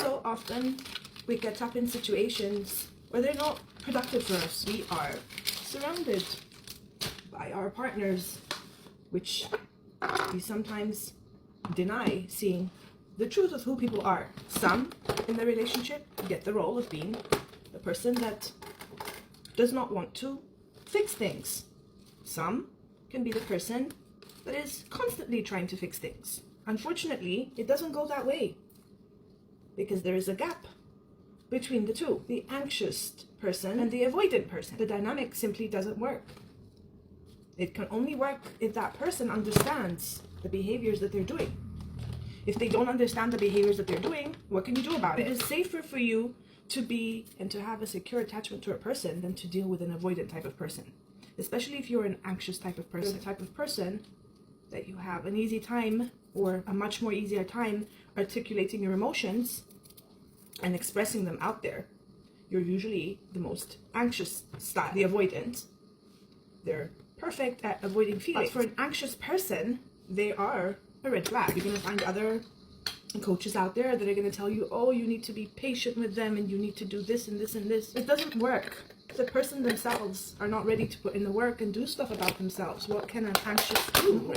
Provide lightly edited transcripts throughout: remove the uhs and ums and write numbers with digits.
So often we get up in situations where they're not productive for us. We are surrounded by our partners, which we sometimes deny seeing the truth of who people are. Some in the relationship get the role of being the person that does not want to fix things. Some can be the person that is constantly trying to fix things. Unfortunately, it doesn't go that way because there is a gap between the two, the anxious person and the avoidant person. The dynamic simply doesn't work. It can only work if that person understands the behaviors that they're doing. If they don't understand the behaviors that they're doing, what can you do about it? It is safer for you to be and to have a secure attachment to a person than to deal with an avoidant type of person. Especially if you're an anxious type of person. You're the type of person that you have an easy time, or a much more easier time, articulating your emotions and expressing them out there. You're usually the most anxious style. The avoidant, they're perfect at avoiding feelings. But for an anxious person, they are a red flag. You're going to find other coaches out there that are going to tell you, oh, you need to be patient with them and you need to do this and this and this. It doesn't work. The person themselves are not ready to put in the work and do stuff about themselves. What can an anxious do?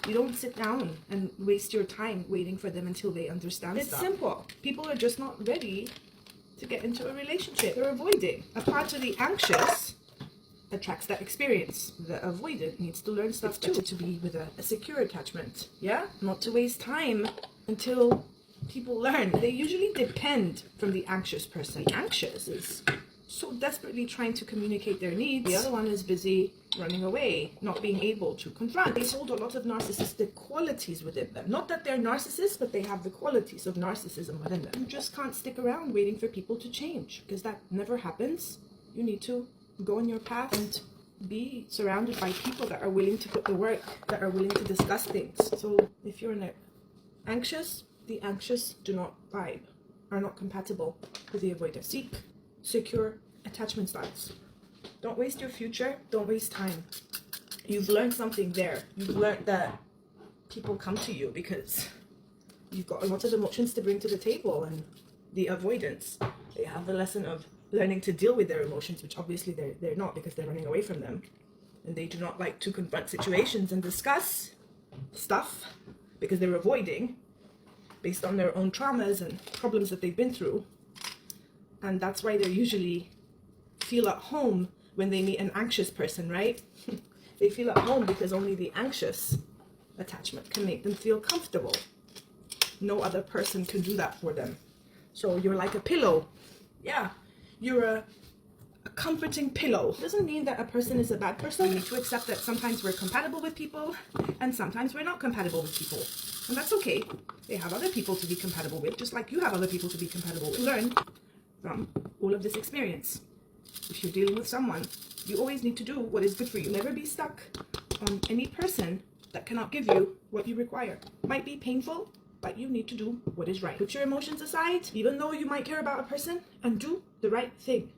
You don't sit down and waste your time waiting for them until they understand stuff. It's simple. People are just not ready to get into a relationship. They're avoiding. A part of the anxious attracts that experience. The avoidant needs to learn stuff too, to be with a secure attachment. Yeah? Not to waste time until people learn. They usually depend from the anxious person. The anxious is so desperately trying to communicate their needs. The other one is busy running away, not being able to confront. They hold a lot of narcissistic qualities within them. Not that they're narcissists, but they have the qualities of narcissism within them. You just can't stick around waiting for people to change, because that never happens. You need to go on your path and be surrounded by people that are willing to put the work, that are willing to discuss things. So if you're anxious, the anxious do not vibe, are not compatible with the avoidant. Seek secure attachment styles. Don't waste your future. Don't waste time. You've learned something there. You've learned that people come to you because you've got a lot of emotions to bring to the table, and the avoidance, they have the lesson of learning to deal with their emotions, which obviously they're not, because they're running away from them, and they do not like to confront situations and discuss stuff because they're avoiding based on their own traumas and problems that they've been through. And that's why they usually feel at home when they meet an anxious person, right? They feel at home because only the anxious attachment can make them feel comfortable. No other person can do that for them. So you're like a pillow. Yeah, you're a comforting pillow. It doesn't mean that a person is a bad person. We need to accept that sometimes we're compatible with people and sometimes we're not compatible with people. And that's okay. They have other people to be compatible with, just like you have other people to be compatible with. Learn from all of this experience. If you're dealing with someone, you always need to do what is good for you. Never be stuck on any person that cannot give you what you require. It might be painful, but you need to do what is right. Put your emotions aside, even though you might care about a person, and do the right thing.